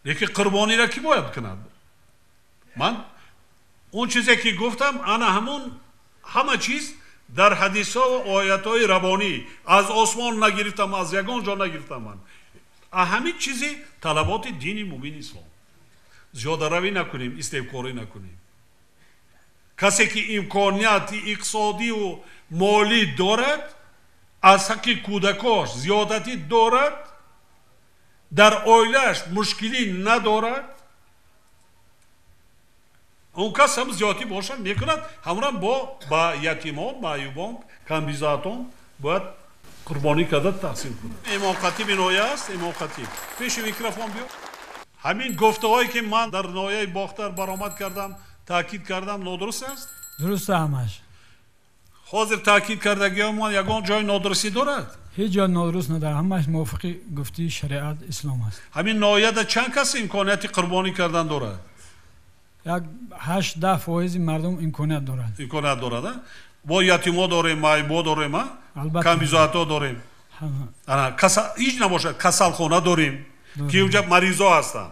لیکن قربانی را کی باید کند؟ من اون چیزی که گفتم انا همه چیز در حدیث ها و آیات های ربانی از آسمان نگرفتم، از یگان جا نگرفتم. من همین چیزی طلبات دین مبین اسلام. زیاده روی نکنیم، استفکاری نکنیم. کسی که امکانیت اقتصادی و مالی دارد از حق کودکاش زیادتی دارد، در آیلش مشکلی ندارد، اون کس هم زیادتی باشد میکند، همراه با یتیمان، معیوبان، کمبیزاتان باید قربانی کرده تقسیم کنند. امام خطیب نایه است. امام خطیب پیش میکروفون بیا. همین گفته هایی که من در نایه باختر برآمد کردم تاکید کردم نادرست است؟ درست همش. حاضر تاکید کردگی ما یگان جای نادرستی دارد؟ هیچ جای نادرست نداره، همش موافق گفتی شریعت اسلام است. همین نایه در چند کس امکانیت قربانی کردن دارد؟ یک 8-10% مردم امکانیت دارد. امکانیت دارد. با یتیما داریم، معیوبا داریم، کمبیزاتا داریم. هیچ نباشد کسالخانه داریم که اونجا مریضا هستن.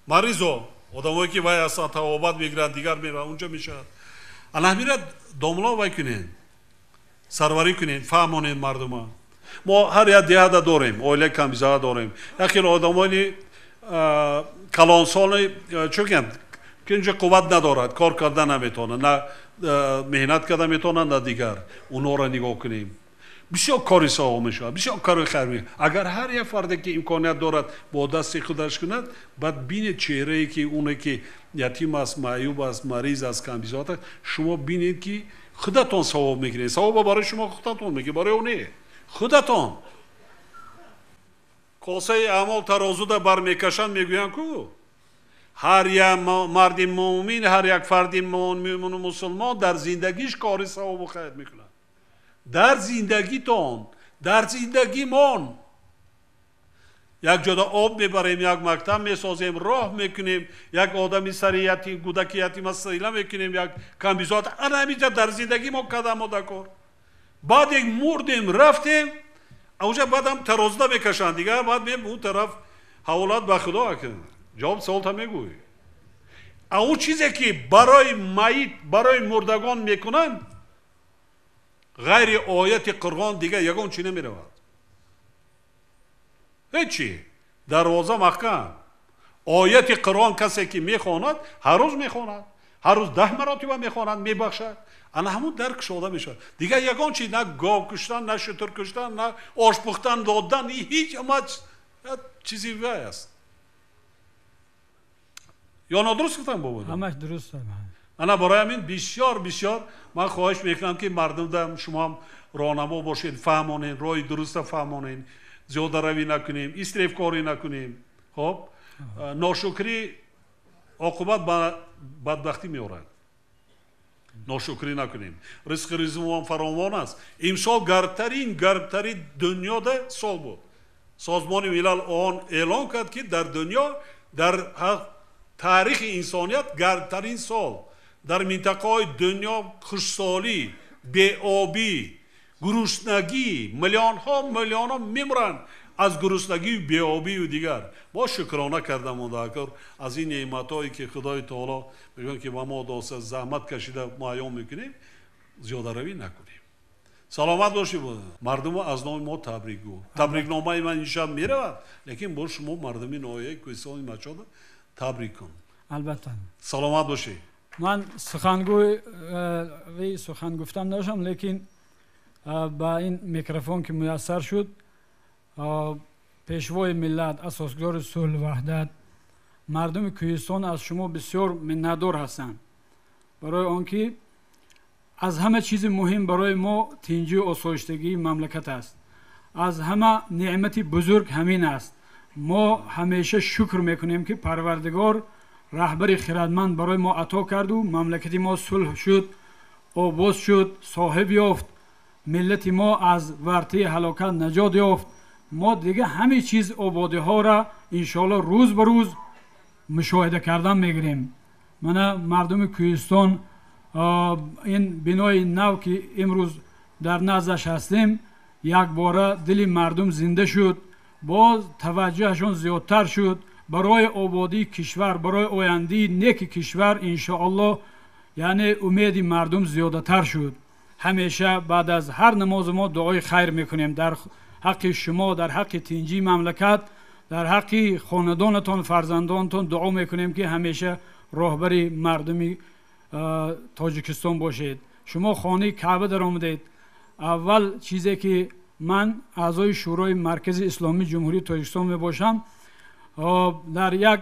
مریضا آدمایی که وای هستن توابت میگیرن دیگر میرن اونجا میشه. الله میره داملا وای کنین، سروری کنین، فهمونین مردم. ما هر یک دیهات داریم، اوله کمبیزات داریم. یکی آدمایی کلانسال چون که اینجا قوت ندارد، کار کردن نمیتونه، نه مهنت کردن میتونه، نه دیگر. اونا را نگاه کنیم. بسیار کاری سواب میشه، بسیار کاری خیر میشه. اگر هر یک فردی که امکانیت دارد با دست خودش کند، بعد بینید چهره ای که اونی که یتیم است، معیوب است، مریض است، کمبیزات است، شما بینید که خودتون ثواب میگیرید. ثواب برای شما خودتون میگه، برای اونه خودتون. کاسه اعمال ترازو دا برمیکشن میگوین کو هر یک مرد مومن، هر یک فرد مومن و مسلمان در زندگیش کاری ثواب و خیر میکنه. در زندگیتون، در زندگیمون یک جدا آب میبریم، یک مکتب میسازیم، راه میکنیم، یک آدمی سریعتی کودک یتیم مسئله میکنیم، یک کمبیزات انمیجا در زندگی ما قدم دکار. بعد یک مردیم رفتیم اونجا بعد هم ترازده میکشن دیگه، بعد میم اون طرف حوالات به خدا کن. جواب سوال تا میگوی اون چیزی که برای مایت، برای مردگان میکنن غیر آیت قرآن دیگه یگان چی نمیرود. هیچی. دروازه محکم. آیت قرآن کسی که میخواند هر روز میخواند، هر روز 10 مرتبه میخواند، میبخشد، انا همون درک شده میشه دیگه. یگان چی نه گاو کشتن، نه شتر کشتن، نه آش پختن دادن، هیچ چیزی وای است. یا نادرست گفتم بابا؟ همش درسته. انا برای همین بسیار بسیار من خواهش میکنم که مردم دم شما هم راهنما باشید، فهمونین، راه درست فهمونین، زیاده روی نکنیم، اسراف کاری نکنیم. خب ناشکری عاقبت به بدبختی میآورد. ناشکری نکنیم. رزق ریزمون فراوان است. امسال گرمترین دنیا ده سال بود. سازمان ملل آن اعلان کرد که در دنیا در تاریخ انسانیت گرمترین سال در منطقه های دنیا خشکسالی، بی‌آبی، گرسنگی، میلیون ها میمرن از گرسنگی، بی‌آبی و دیگر. با شکرانه کردم مدعکر از این نعمتایی که خدای تعالی میگن که ما دست زحمت کشیده معیام میکنیم زیاده روی نکنیم. سلامت باشید. مردم از نام ما تبریک گو. تبریک نامه من این شب میرود، لیکن با شما مردمی نایه کوهستان مشهد تبریک کن. البته. سلامت باشی. من سخن گفتم داشتم، لیکن با این میکروفون که میسر شد پیشوای ملت، اساسگزار صلح و وحدت، مردم کوهستان از شما بسیار منتدار هستند، برای آنکه از همه چیز مهم برای ما تنجی و آسایشتگی مملکت است. از همه نعمت بزرگ همین است. ما همیشه شکر میکنیم که پروردگار رهبر خردمند برای ما عطا کرد و مملکت ما صلح شد، آباد شد، صاحب یافت، ملت ما از ورطه هلاکت نجات یافت. ما دیگه همه چیز آبادی ها را انشاءالله روز به روز مشاهده کردن میگیریم. من مردم کوهستان این بنای نو که امروز در نزدش هستیم یک باره دل مردم زنده شد، باز توجهشون زیادتر شد برای آبادی کشور، برای آینده نیک کشور انشاءالله یعنی امید مردم زیاده تر شد. همیشه بعد از هر نماز ما دعای خیر میکنیم در حق شما، در حق تینجی مملکت، در حق خاندانتان، فرزندانتان دعا میکنیم که همیشه راهبر مردم تاجیکستان باشید. شما خانه کعبه در آمدید. اول چیزی که من اعضای شورای مرکز اسلامی جمهوری تاجیکستان می باشم، در یک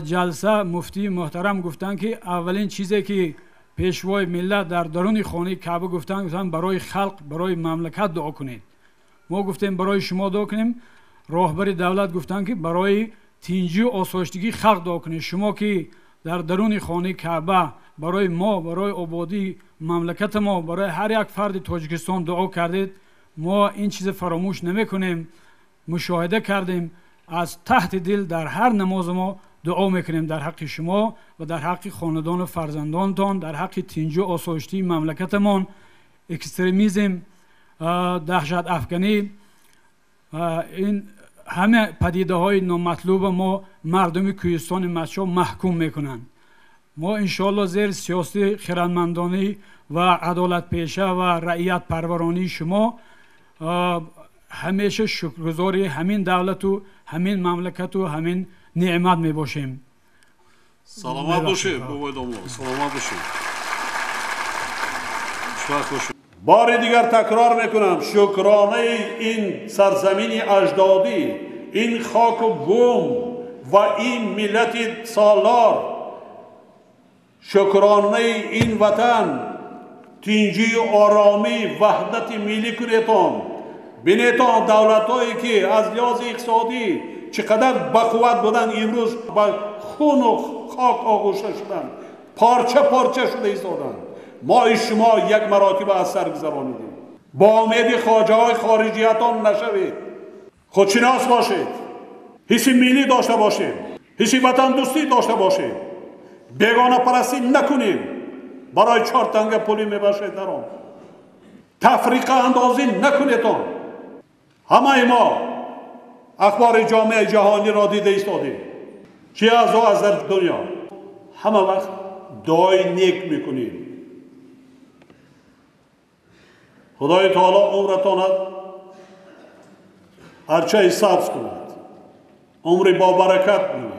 جلسه مفتی محترم گفتن که اولین چیزی که پیشوای ملت در درون خانه کعبه گفتن برای خلق، برای مملکت دعا کنید. ما گفتیم برای شما دعا کنیم. راهبر دولت گفتن که برای تینجی و آسایشتگی خلق دعا کنید. شما که در درون خانه کعبه برای ما، برای آبادی مملکت ما، برای هر یک فرد تاجیکستان دعا کردید، ما این چیز فراموش نمی کنیم. مشاهده کردیم، از تحت دل در هر نماز ما دعا میکنیم در حق شما و در حق خاندان و فرزندانتان، در حق تینجی و آسایشتی مملکتمان. اکستریمیزم، دهشت افکنی، این همه پدیده های نامطلوب ما مردم کوهستان مشهد محکوم میکنند. ما انشاءالله زیر سیاست خردمندانه و عدالت پیشه و رعیت پرورانی شما همیشه شکرگزاری همین دولت و همین مملکت و همین نعمت می باشیم. سلامت باشید بابای داماد، سلامت باشید. بار دیگر تکرار میکنم، شکرانه این سرزمین اجدادی، این خاک و بوم و این ملت سالار، شکرانه این وطن، تینجی و آرامی، وحدت ملی کنیتان. بینیتان دولت هایی که از لحاظ اقتصادی چقدر بقوت بودن امروز با خون و خاک آغوشه شدن، پارچه پارچه شده ایستادن. ما شما یک مراتب از سر گذرانیدیم. با امید خواجه های خارجیتان نشوید. خودشناس باشید، حس ملی داشته باشید، حس وطن دوستی داشته باشید. بیگانه پرستی نکنید. برای 4 تنگه پولی میباشید در آن. تفریقه اندازی نکنیدان. همه ما اخبار جامعه جهانی را دیده ایستادیم. چی از در دنیا همه وقت دعای نیک میکنیم. خدای تعالی عمرتان هرچه سبز کند، عمر با برکت بینید،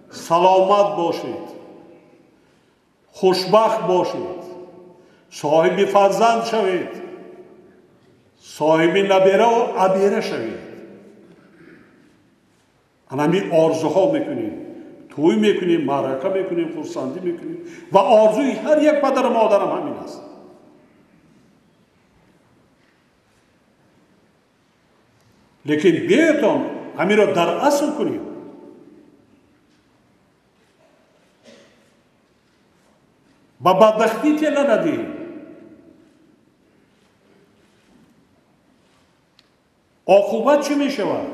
سلامت باشید، خوشبخت باشید، صاحب فرزند شوید، صاحب نبیره و عبیره شوید. همین آرزوها میکنیم، توی میکنیم، معرکه میکنیم، خرسندی میکنیم و آرزوی هر یک پدر و مادرم همین است. لیکن بیایتان همین را در اصل کنیم. با بدبختی تله ندهیم. عاقبت چی می شود؟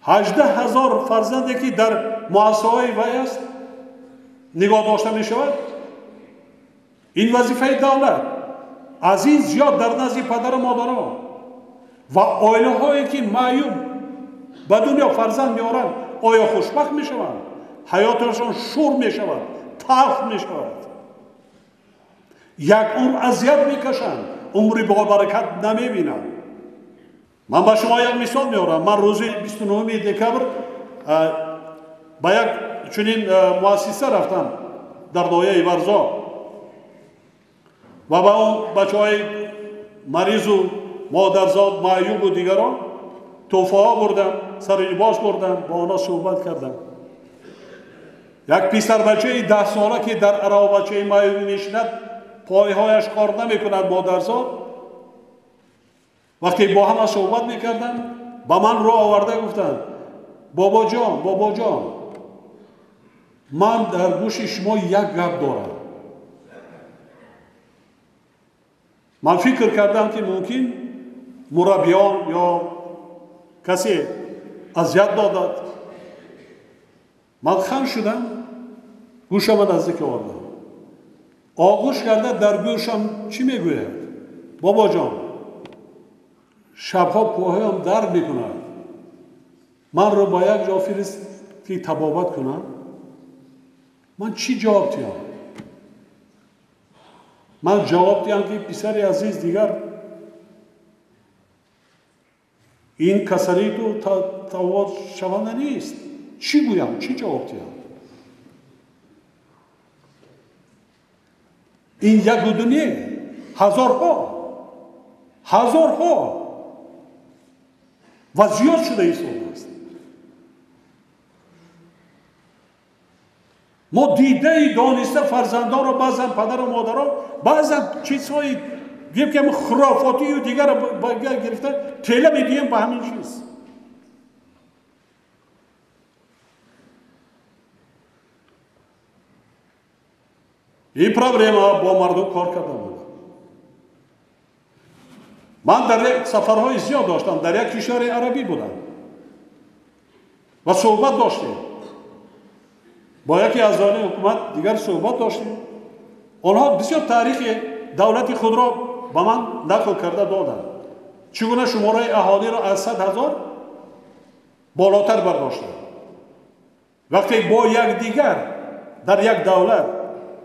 18,000 فرزندی که در مؤسسه های وی است نگاه داشته می شود. این وظیفه دولت از این زیاد در نزد پدر و مادران و عائله هایی که معیوب به دنیا فرزند میارند آیا خوشبخت می شوند؟ حیاتشان شور می شود، تلخ می شود. یک عمر اذیت می کشند، عمری با برکت نمی بینند. من به شما یک مثال میارم. من روز 29 دکبر به یک چنین مؤسسه رفتم در دایه ورزا و با اون بچه های مریض و مادرزاد معیوب و دیگران تحفه ها بردم، سر لباس بردم، با آنها صحبت کردم. یک پسر بچه 10 ساله که در عراق بچه معیوب میشند، پایهایش کار نمی کند مادرزاد، وقتی با همه صحبت میکردم با من رو آورده گفتن بابا جان من در گوش شما یک گپ دارم. من فکر کردم که ممکن مربیان یا کسی اذیت دادد. من خم شدم، گوشم نزدیک آوردم، آغوش کرده در گوشم چی میگوید؟ بابا جان شبها پاهایم درد میکند، من رو با یک جا فرست که تبابت کنم من چی جواب دیم؟ من جواب دیم که پسر عزیز دیگر این کسری تو تبابت شونده نیست. چی گویم؟ چی جواب دیم؟ این یک دنیا هزارها و زیاد شده ایستان است. ما دیده دانسته فرزندان را بعضا پدر و مادر را بعضا چیزهای گیم که خرافاتی و دیگر را گرفته تیله میدیم به همین چیز. این پروبلم با مردم کار کرده بود. من در سفرهای زیاد داشتم، در یک کشور عربی بودم و صحبت داشتیم با یکی از اعضای حکومت دیگر صحبت داشتیم. آنها بسیار تاریخ دولت خود را به من نقل کرده دادند. چگونه شماره اهالی را از 100,000 بالاتر برداشتند. وقتی با یک دیگر در یک دولت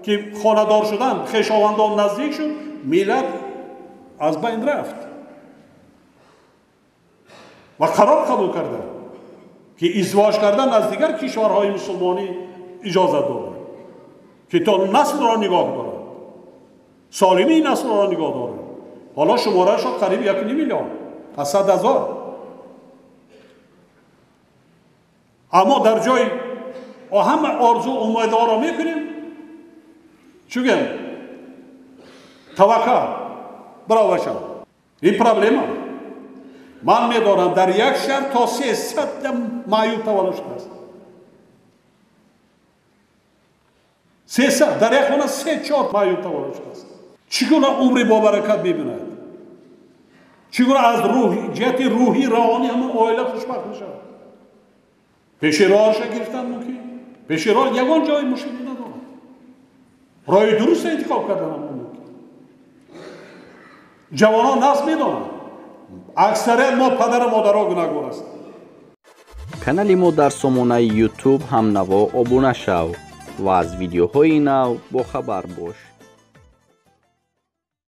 که خانه‌دار شدن خویشاوندان نزدیک شد، ملت از بین رفت و قرار قبول کرده که ازدواج کردن از دیگر کشورهای مسلمانی اجازه داره که تا نسل را نگاه داره، سالمی نسل را نگاه داره. حالا شماره شد قریب 1.5 میلیون از 100,000. اما در جای همه آرزو امیدوار را میکنیم چون توکل برای باشم. این پروبلم من میدارم در یک شهر تا 300 معیوب تولد شده است. 300 در یک خانه 3-4 معیوب تولد شده است. چگونه عمری با برکت میبیند؟ چگونه از جهت روحی روانی همه عائله خوشبخت میشود؟ پیش راهش گرفتن ممکن؟ پیش راه یگان جای مشکلی ندارد. راه درست انتخاب کردن هم ممکن. جوانان ناز میدونن. اکثریت ما پدر و مادرها گناهگار است. کانالی ما در سامانه یوتیوب همنوا ابونه شو و از ویدیوهای نو با خبر باش.